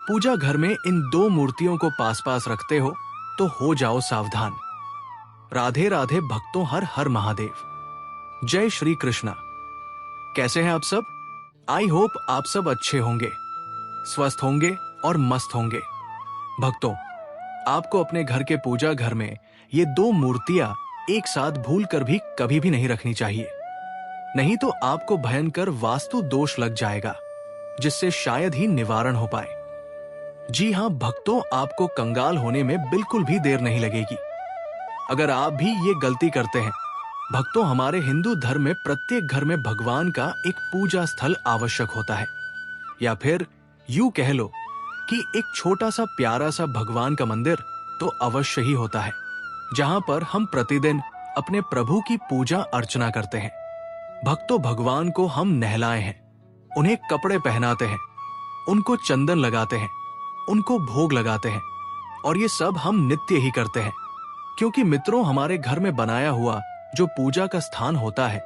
पूजा घर में इन दो मूर्तियों को पास पास रखते हो तो हो जाओ सावधान। राधे राधे भक्तों, हर हर महादेव। जय श्री कृष्णा। कैसे हैं आप सब? आई होप आप सब अच्छे होंगे, स्वस्थ होंगे और मस्त होंगे। भक्तों, आपको अपने घर के पूजा घर में ये दो मूर्तियां एक साथ भूल कर भी कभी भी नहीं रखनी चाहिए, नहीं तो आपको भयंकर वास्तु दोष लग जाएगा, जिससे शायद ही निवारण हो पाए। जी हां भक्तों, आपको कंगाल होने में बिल्कुल भी देर नहीं लगेगी अगर आप भी ये गलती करते हैं। भक्तों, हमारे हिंदू धर्म में प्रत्येक घर में भगवान का एक पूजा स्थल आवश्यक होता है, या फिर यूं कह लो कि एक छोटा सा प्यारा सा भगवान का मंदिर तो अवश्य ही होता है, जहां पर हम प्रतिदिन अपने प्रभु की पूजा अर्चना करते हैं। भक्तों, भगवान को हम नहलाए हैं, उन्हें कपड़े पहनाते हैं, उनको चंदन लगाते हैं, उनको भोग लगाते हैं, और ये सब हम नित्य ही करते हैं, क्योंकि मित्रों, हमारे घर में बनाया हुआ जो पूजा का स्थान होता है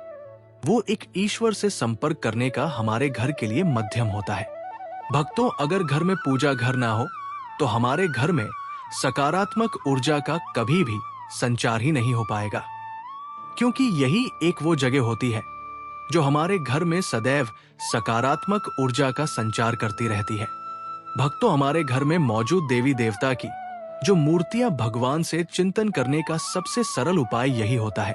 वो एक ईश्वर से संपर्क करने का हमारे घर के लिए माध्यम होता है। भक्तों, अगर घर में पूजा घर ना हो तो हमारे घर में सकारात्मक ऊर्जा का कभी भी संचार ही नहीं हो पाएगा, क्योंकि यही एक वो जगह होती है जो हमारे घर में सदैव सकारात्मक ऊर्जा का संचार करती रहती है। भक्तों, हमारे घर में मौजूद देवी देवता की जो मूर्तियां भगवान से चिंतन करने का सबसे सरल उपाय यही होता है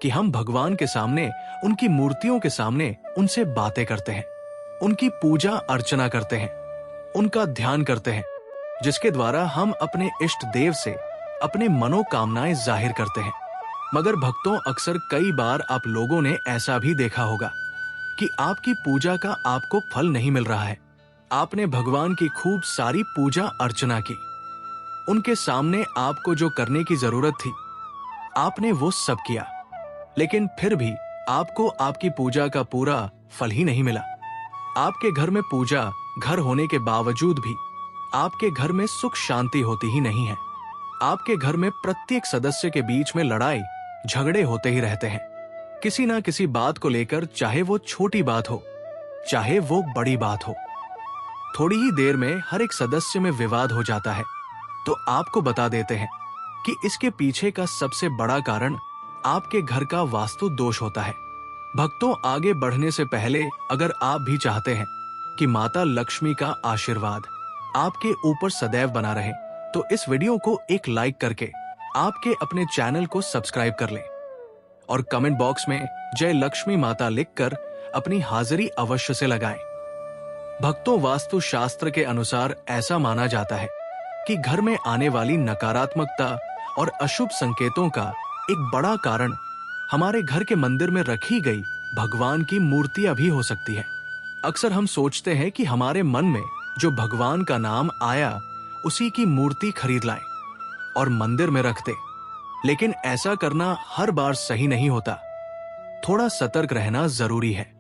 कि हम भगवान के सामने, उनकी मूर्तियों के सामने उनसे बातें करते हैं, उनकी पूजा अर्चना करते हैं, उनका ध्यान करते हैं, जिसके द्वारा हम अपने इष्ट देव से अपने मनोकामनाएं जाहिर करते हैं। मगर भक्तों, अक्सर कई बार आप लोगों ने ऐसा भी देखा होगा कि आपकी पूजा का आपको फल नहीं मिल रहा है। आपने भगवान की खूब सारी पूजा अर्चना की, उनके सामने आपको जो करने की जरूरत थी आपने वो सब किया, लेकिन फिर भी आपको आपकी पूजा का पूरा फल ही नहीं मिला। आपके घर में पूजा घर होने के बावजूद भी आपके घर में सुख शांति होती ही नहीं है। आपके घर में प्रत्येक सदस्य के बीच में लड़ाई झगड़े होते ही रहते हैं, किसी ना किसी बात को लेकर, चाहे वो छोटी बात हो चाहे वो बड़ी बात हो। थोड़ी ही देर में हर एक सदस्य में विवाद हो जाता है। तो आपको बता देते हैं कि इसके पीछे का सबसे बड़ा कारण आपके घर का वास्तु दोष होता है। भक्तों, आगे बढ़ने से पहले अगर आप भी चाहते हैं कि माता लक्ष्मी का आशीर्वाद आपके ऊपर सदैव बना रहे, तो इस वीडियो को एक लाइक करके आपके अपने चैनल को सब्सक्राइब कर लें और कमेंट बॉक्स में जय लक्ष्मी माता लिखकर अपनी हाजिरी अवश्य से लगाएं। भक्तों, वास्तु शास्त्र के अनुसार ऐसा माना जाता है कि घर में आने वाली नकारात्मकता और अशुभ संकेतों का एक बड़ा कारण हमारे घर के मंदिर में रखी गई भगवान की मूर्तियां भी हो सकती है। अक्सर हम सोचते हैं कि हमारे मन में जो भगवान का नाम आया उसी की मूर्ति खरीद लाएं और मंदिर में रख दें, लेकिन ऐसा करना हर बार सही नहीं होता। थोड़ा सतर्क रहना जरूरी है।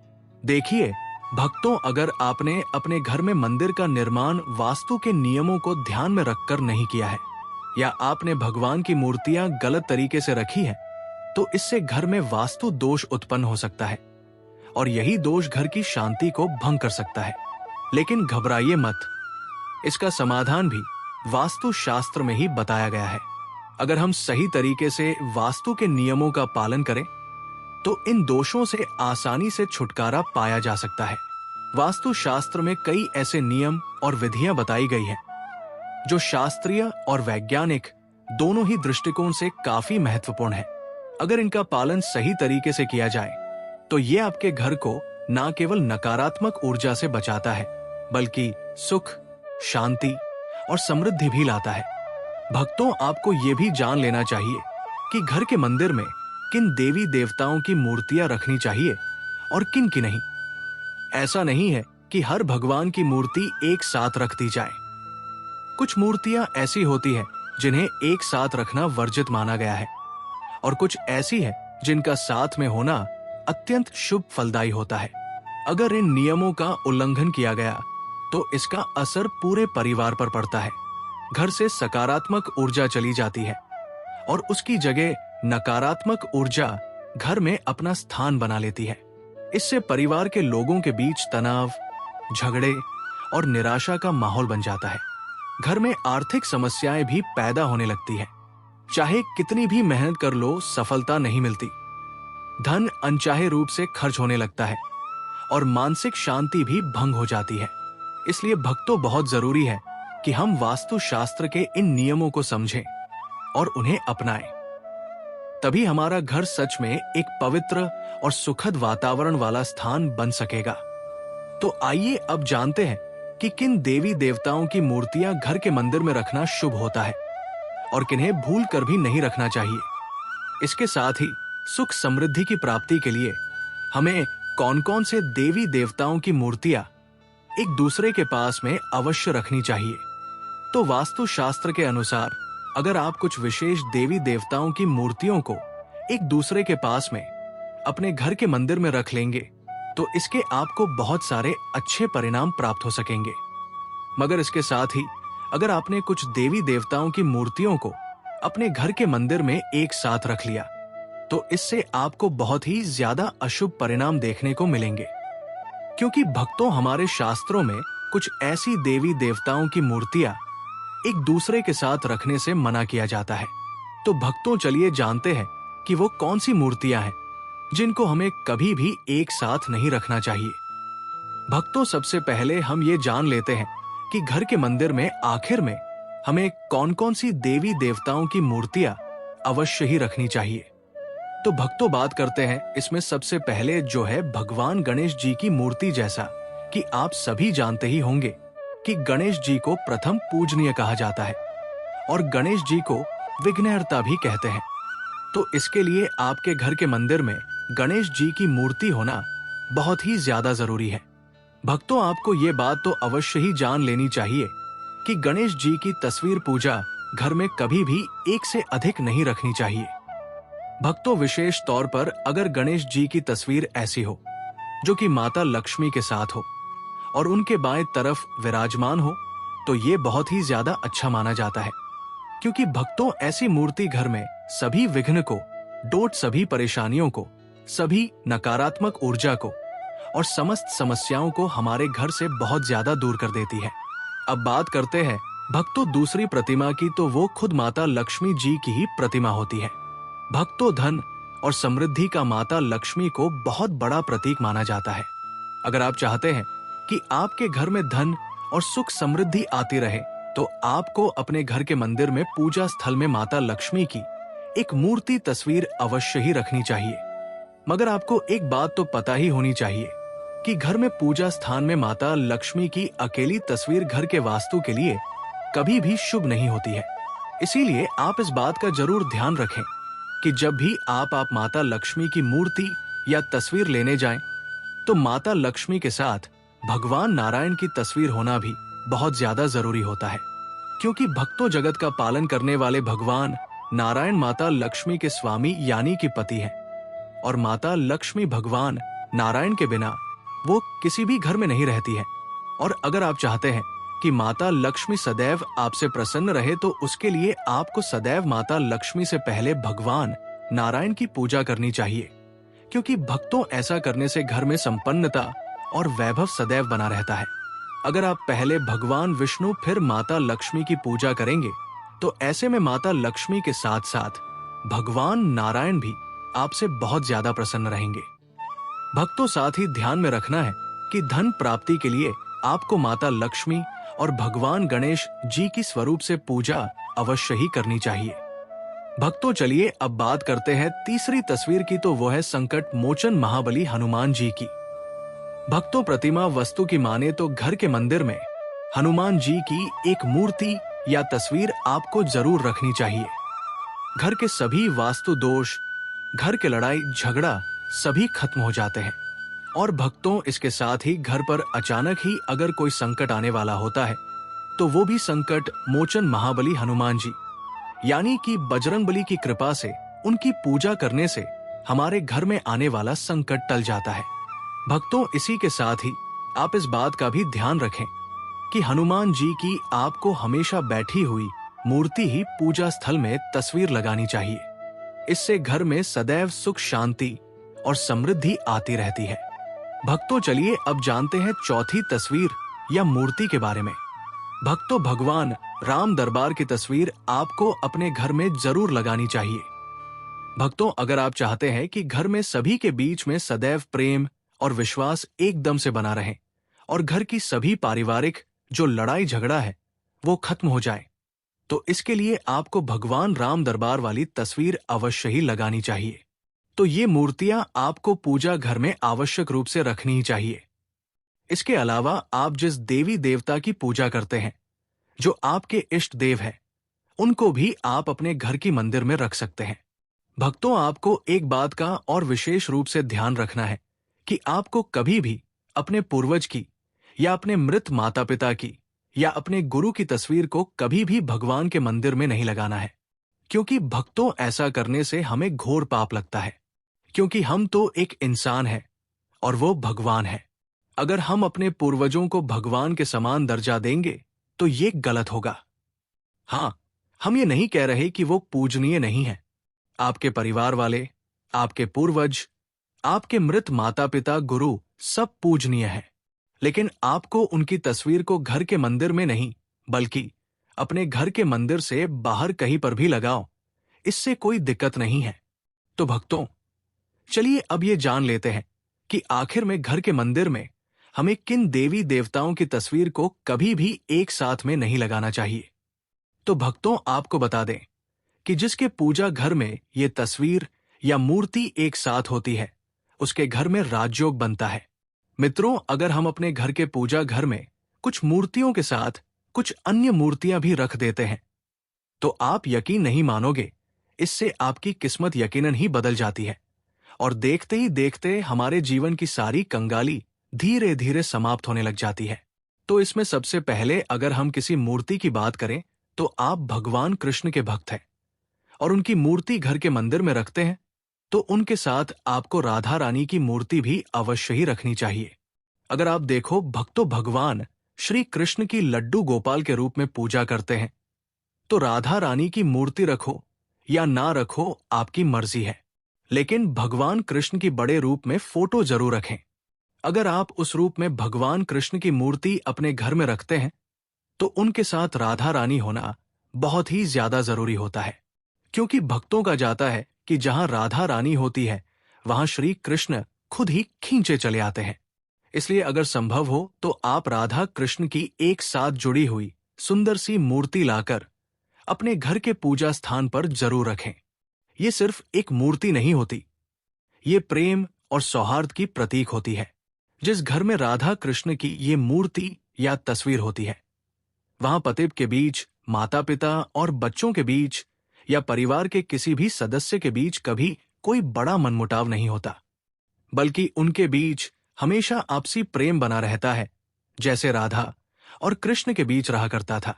देखिए भक्तों, अगर आपने अपने घर में मंदिर का निर्माण वास्तु के नियमों को ध्यान में रखकर नहीं किया है, या आपने भगवान की मूर्तियां गलत तरीके से रखी हैं, तो इससे घर में वास्तु दोष उत्पन्न हो सकता है और यही दोष घर की शांति को भंग कर सकता है। लेकिन घबराइए मत, इसका समाधान भी वास्तु शास्त्र में ही बताया गया है। अगर हम सही तरीके से वास्तु के नियमों का पालन करें तो इन दोषों से आसानी से छुटकारा पाया जा सकता है। वास्तु शास्त्र में कई ऐसे नियम और विधियां बताई गई हैं जो शास्त्रीय और वैज्ञानिक दोनों ही दृष्टिकोण से काफी महत्वपूर्ण है। अगर इनका पालन सही तरीके से किया जाए तो ये आपके घर को न केवल नकारात्मक ऊर्जा से बचाता है, बल्कि सुख, शांति और समृद्धि भी लाता है। भक्तों, आपको ये भी जान लेना चाहिए कि घर के मंदिर में किन देवी देवताओं की मूर्तियां रखनी चाहिए और किन की नहीं। ऐसा नहीं है कि हर भगवान की मूर्ति एक साथ रख दी जाए। कुछ मूर्तियां ऐसी होती हैं जिन्हें एक साथ रखना वर्जित माना गया है, और कुछ ऐसी है जिनका साथ में होना अत्यंत शुभ फलदायी होता है। अगर इन नियमों का उल्लंघन किया गया तो इसका असर पूरे परिवार पर पड़ता है। घर से सकारात्मक ऊर्जा चली जाती है और उसकी जगह नकारात्मक ऊर्जा घर में अपना स्थान बना लेती है। इससे परिवार के लोगों के बीच तनाव, झगड़े और निराशा का माहौल बन जाता है। घर में आर्थिक समस्याएं भी पैदा होने लगती है। चाहे कितनी भी मेहनत कर लो, सफलता नहीं मिलती। धन अनचाहे रूप से खर्च होने लगता है और मानसिक शांति भी भंग हो जाती है। इसलिए भक्तों, बहुत जरूरी है कि हम वास्तुशास्त्र के इन नियमों को समझें और उन्हें अपनाएं। तभी हमारा घर सच में एक पवित्र और सुखद वातावरण वाला स्थान बन सकेगा। तो आइए अब जानते हैं कि किन देवी देवताओं की मूर्तियां घर के मंदिर में रखना शुभ होता है और किन्हें भूल कर भी नहीं रखना चाहिए। इसके साथ ही सुख समृद्धि की प्राप्ति के लिए हमें कौन कौन से देवी देवताओं की मूर्तियां एक दूसरे के पास में अवश्य रखनी चाहिए। तो वास्तुशास्त्र के अनुसार अगर आप कुछ विशेष देवी देवताओं की मूर्तियों को एक दूसरे के पास में अपने घर के मंदिर में रख लेंगे तो इसके आपको बहुत सारे अच्छे परिणाम प्राप्त हो सकेंगे। मगर इसके साथ ही अगर आपने कुछ देवी देवताओं की मूर्तियों को अपने घर के मंदिर में एक साथ रख लिया तो इससे आपको बहुत ही ज्यादा अशुभ परिणाम देखने को मिलेंगे। क्योंकि भक्तों, हमारे शास्त्रों में कुछ ऐसी देवी देवताओं की मूर्तियां एक दूसरे के साथ रखने से मना किया जाता है। तो भक्तों, चलिए जानते हैं कि वो कौन सी मूर्तियां हैं जिनको हमें कभी भी एक साथ नहीं रखना चाहिए। भक्तों, सबसे पहले हम ये जान लेते हैं कि घर के मंदिर में आखिर में हमें कौन कौन सी देवी देवताओं की मूर्तियां अवश्य ही रखनी चाहिए। तो भक्तों, बात करते हैं इसमें सबसे पहले जो है भगवान गणेश जी की मूर्ति। जैसा कि आप सभी जानते ही होंगे कि गणेश जी को प्रथम पूजनीय कहा जाता है और गणेश जी को विघ्नहर्ता भी कहते हैं। तो इसके लिए आपके घर के मंदिर में गणेश जी की मूर्ति होना बहुत ही ज्यादा जरूरी है। भक्तों, आपको ये बात तो अवश्य ही जान लेनी चाहिए कि गणेश जी की तस्वीर पूजा घर में कभी भी एक से अधिक नहीं रखनी चाहिए। भक्तों, विशेष तौर पर अगर गणेश जी की तस्वीर ऐसी हो जो कि माता लक्ष्मी के साथ हो और उनके बाएं तरफ विराजमान हो तो ये बहुत ही ज्यादा अच्छा माना जाता है। क्योंकि भक्तों, ऐसी मूर्ति घर में सभी विघ्न को, सभी परेशानियों को, सभी नकारात्मक ऊर्जा को और समस्त समस्याओं को हमारे घर से बहुत ज्यादा दूर कर देती है। अब बात करते हैं भक्तों दूसरी प्रतिमा की। तो वो खुद माता लक्ष्मी जी की ही प्रतिमा होती है। भक्तों, धन और समृद्धि का माता लक्ष्मी को बहुत बड़ा प्रतीक माना जाता है। अगर आप चाहते हैं कि आपके घर में धन और सुख समृद्धि आती रहे तो आपको अपने घर के मंदिर में पूजा स्थल में माता लक्ष्मी की एक मूर्ति तस्वीर अवश्य ही रखनी चाहिए। मगर आपको एक बात तो पता ही होनी चाहिए कि घर में पूजा स्थान में माता लक्ष्मी की अकेली तस्वीर घर के वास्तु के लिए कभी भी शुभ नहीं होती है। इसीलिए आप इस बात का जरूर ध्यान रखें कि जब भी आप माता लक्ष्मी की मूर्ति या तस्वीर लेने जाएं, तो माता लक्ष्मी के साथ भगवान नारायण की तस्वीर होना भी बहुत ज्यादा जरूरी होता है। क्योंकि भक्तों, जगत का पालन करने वाले भगवान नारायण माता लक्ष्मी के स्वामी यानी कि पति हैं और माता लक्ष्मी भगवान नारायण के बिना वो किसी भी घर में नहीं रहती है। और अगर आप चाहते हैं कि माता लक्ष्मी सदैव आपसे प्रसन्न रहे तो उसके लिए आपको सदैव माता लक्ष्मी से पहले भगवान नारायण की पूजा करनी चाहिए। क्योंकि भक्तों, ऐसा करने से घर में संपन्नता और वैभव सदैव बना रहता है। अगर आप पहले भगवान विष्णु फिर माता लक्ष्मी की पूजा करेंगे तो ऐसे में माता लक्ष्मी के साथ साथ भगवान नारायण भी आपसे बहुत ज्यादा प्रसन्न रहेंगे। भक्तों, साथ ही ध्यान में रखना है कि धन प्राप्ति के लिए आपको माता लक्ष्मी और भगवान गणेश जी की स्वरूप से पूजा अवश्य ही करनी चाहिए। भक्तों, चलिए अब बात करते हैं तीसरी तस्वीर की। तो वो है संकट मोचन महाबली हनुमान जी की। भक्तों, प्रतिमा वस्तु की माने तो घर के मंदिर में हनुमान जी की एक मूर्ति या तस्वीर आपको जरूर रखनी चाहिए। घर के सभी वास्तु दोष, घर के लड़ाई झगड़ा सभी खत्म हो जाते हैं। और भक्तों, इसके साथ ही घर पर अचानक ही अगर कोई संकट आने वाला होता है तो वो भी संकट मोचन महाबली हनुमान जी यानी कि बजरंगबली की कृपा से, उनकी पूजा करने से हमारे घर में आने वाला संकट टल जाता है। भक्तों, इसी के साथ ही आप इस बात का भी ध्यान रखें कि हनुमान जी की आपको हमेशा बैठी हुई मूर्ति ही पूजा स्थल में तस्वीर लगानी चाहिए। इससे घर में सदैव सुख शांति और समृद्धि आती रहती है। भक्तों, चलिए अब जानते हैं चौथी तस्वीर या मूर्ति के बारे में। भक्तों, भगवान राम दरबार की तस्वीर आपको अपने घर में जरूर लगानी चाहिए। भक्तों, अगर आप चाहते हैं कि घर में सभी के बीच में सदैव प्रेम और विश्वास एकदम से बना रहे और घर की सभी पारिवारिक जो लड़ाई झगड़ा है वो खत्म हो जाए, तो इसके लिए आपको भगवान राम दरबार वाली तस्वीर अवश्य ही लगानी चाहिए। तो ये मूर्तियां आपको पूजा घर में आवश्यक रूप से रखनी ही चाहिए। इसके अलावा आप जिस देवी देवता की पूजा करते हैं, जो आपके इष्ट देव हैं, उनको भी आप अपने घर की मंदिर में रख सकते हैं। भक्तों, आपको एक बात का और विशेष रूप से ध्यान रखना है कि आपको कभी भी अपने पूर्वज की या अपने मृत माता पिता की या अपने गुरु की तस्वीर को कभी भी भगवान के मंदिर में नहीं लगाना है, क्योंकि भक्तों ऐसा करने से हमें घोर पाप लगता है, क्योंकि हम तो एक इंसान हैं और वो भगवान है। अगर हम अपने पूर्वजों को भगवान के समान दर्जा देंगे तो ये गलत होगा। हाँ, हम ये नहीं कह रहे कि वो पूजनीय नहीं है। आपके परिवार वाले, आपके पूर्वज, आपके मृत माता पिता, गुरु सब पूजनीय हैं, लेकिन आपको उनकी तस्वीर को घर के मंदिर में नहीं बल्कि अपने घर के मंदिर से बाहर कहीं पर भी लगाओ, इससे कोई दिक्कत नहीं है। तो भक्तों, चलिए अब ये जान लेते हैं कि आखिर में घर के मंदिर में हमें किन देवी देवताओं की तस्वीर को कभी भी एक साथ में नहीं लगाना चाहिए। तो भक्तों, आपको बता दें कि जिसके पूजा घर में ये तस्वीर या मूर्ति एक साथ होती है, उसके घर में राजयोग बनता है। मित्रों, अगर हम अपने घर के पूजा घर में कुछ मूर्तियों के साथ कुछ अन्य मूर्तियां भी रख देते हैं, तो आप यकीन नहीं मानोगे, इससे आपकी किस्मत यकीनन ही बदल जाती है और देखते ही देखते हमारे जीवन की सारी कंगाली धीरे धीरे समाप्त होने लग जाती है। तो इसमें सबसे पहले अगर हम किसी मूर्ति की बात करें, तो आप भगवान कृष्ण के भक्त हैं और उनकी मूर्ति घर के मंदिर में रखते हैं, तो उनके साथ आपको राधा रानी की मूर्ति भी अवश्य ही रखनी चाहिए। अगर आप देखो भक्तों, भगवान श्री कृष्ण की लड्डू गोपाल के रूप में पूजा करते हैं, तो राधा रानी की मूर्ति रखो या ना रखो आपकी मर्जी है, लेकिन भगवान कृष्ण की बड़े रूप में फोटो जरूर रखें। अगर आप उस रूप में भगवान कृष्ण की मूर्ति अपने घर में रखते हैं, तो उनके साथ राधा रानी होना बहुत ही ज्यादा जरूरी होता है, क्योंकि भक्तों का जाता है कि जहां राधा रानी होती है वहां श्री कृष्ण खुद ही खींचे चले आते हैं। इसलिए अगर संभव हो तो आप राधा कृष्ण की एक साथ जुड़ी हुई सुंदर सी मूर्ति लाकर अपने घर के पूजा स्थान पर जरूर रखें। ये सिर्फ एक मूर्ति नहीं होती, ये प्रेम और सौहार्द की प्रतीक होती है। जिस घर में राधा कृष्ण की ये मूर्ति या तस्वीर होती है, वहां पति के बीच, माता पिता और बच्चों के बीच या परिवार के किसी भी सदस्य के बीच कभी कोई बड़ा मनमुटाव नहीं होता, बल्कि उनके बीच हमेशा आपसी प्रेम बना रहता है, जैसे राधा और कृष्ण के बीच रहा करता था।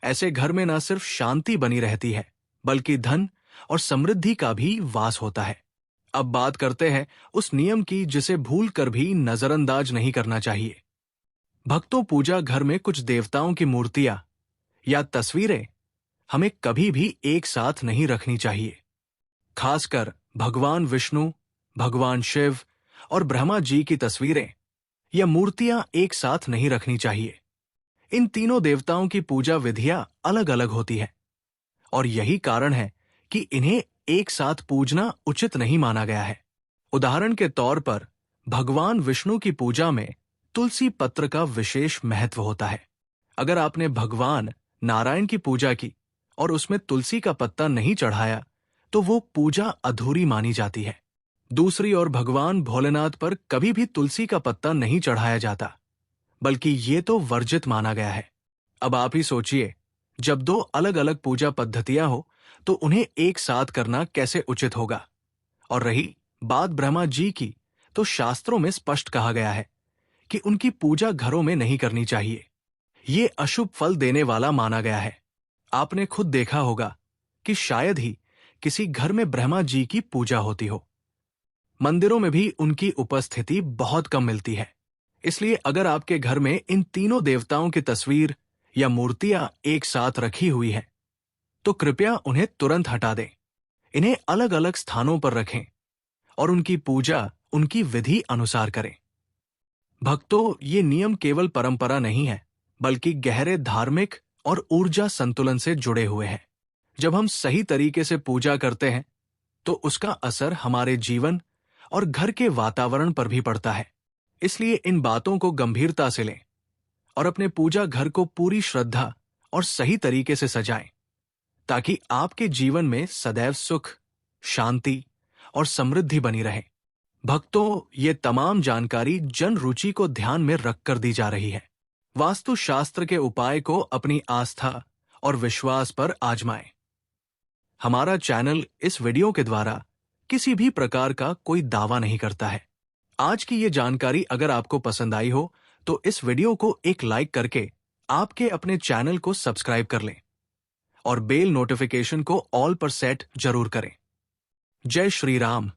ऐसे घर में न सिर्फ शांति बनी रहती है, बल्कि धन और समृद्धि का भी वास होता है। अब बात करते हैं उस नियम की जिसे भूल कर भी नजरअंदाज नहीं करना चाहिए। भक्तों, पूजा घर में कुछ देवताओं की मूर्तियां या तस्वीरें हमें कभी भी एक साथ नहीं रखनी चाहिए। खासकर भगवान विष्णु, भगवान शिव और ब्रह्मा जी की तस्वीरें या मूर्तियां एक साथ नहीं रखनी चाहिए। इन तीनों देवताओं की पूजा विधियां अलग अलग होती है और यही कारण है कि इन्हें एक साथ पूजना उचित नहीं माना गया है। उदाहरण के तौर पर भगवान विष्णु की पूजा में तुलसी पत्र का विशेष महत्व होता है। अगर आपने भगवान नारायण की पूजा की और उसमें तुलसी का पत्ता नहीं चढ़ाया, तो वो पूजा अधूरी मानी जाती है। दूसरी ओर भगवान भोलेनाथ पर कभी भी तुलसी का पत्ता नहीं चढ़ाया जाता, बल्कि ये तो वर्जित माना गया है। अब आप ही सोचिए, जब दो अलग अलग पूजा पद्धतियां हो तो उन्हें एक साथ करना कैसे उचित होगा। और रही बात ब्रह्मा जी की, तो शास्त्रों में स्पष्ट कहा गया है कि उनकी पूजा घरों में नहीं करनी चाहिए। ये अशुभ फल देने वाला माना गया है। आपने खुद देखा होगा कि शायद ही किसी घर में ब्रह्मा जी की पूजा होती हो। मंदिरों में भी उनकी उपस्थिति बहुत कम मिलती है। इसलिए अगर आपके घर में इन तीनों देवताओं की तस्वीर या मूर्तियां एक साथ रखी हुई है, तो कृपया उन्हें तुरंत हटा दें। इन्हें अलग अलग स्थानों पर रखें और उनकी पूजा उनकी विधि अनुसार करें। भक्तों, ये नियम केवल परंपरा नहीं है, बल्कि गहरे धार्मिक और ऊर्जा संतुलन से जुड़े हुए हैं। जब हम सही तरीके से पूजा करते हैं, तो उसका असर हमारे जीवन और घर के वातावरण पर भी पड़ता है। इसलिए इन बातों को गंभीरता से लें और अपने पूजा घर को पूरी श्रद्धा और सही तरीके से सजाएं, ताकि आपके जीवन में सदैव सुख, शांति और समृद्धि बनी रहे। भक्तों, ये तमाम जानकारी जन रुचि को ध्यान में रखकर दी जा रही है। वास्तुशास्त्र के उपाय को अपनी आस्था और विश्वास पर आजमाएं। हमारा चैनल इस वीडियो के द्वारा किसी भी प्रकार का कोई दावा नहीं करता है। आज की ये जानकारी अगर आपको पसंद आई हो, तो इस वीडियो को एक लाइक करके आपके अपने चैनल को सब्सक्राइब कर लें और बेल नोटिफिकेशन को ऑल पर सेट जरूर करें। जय श्री राम।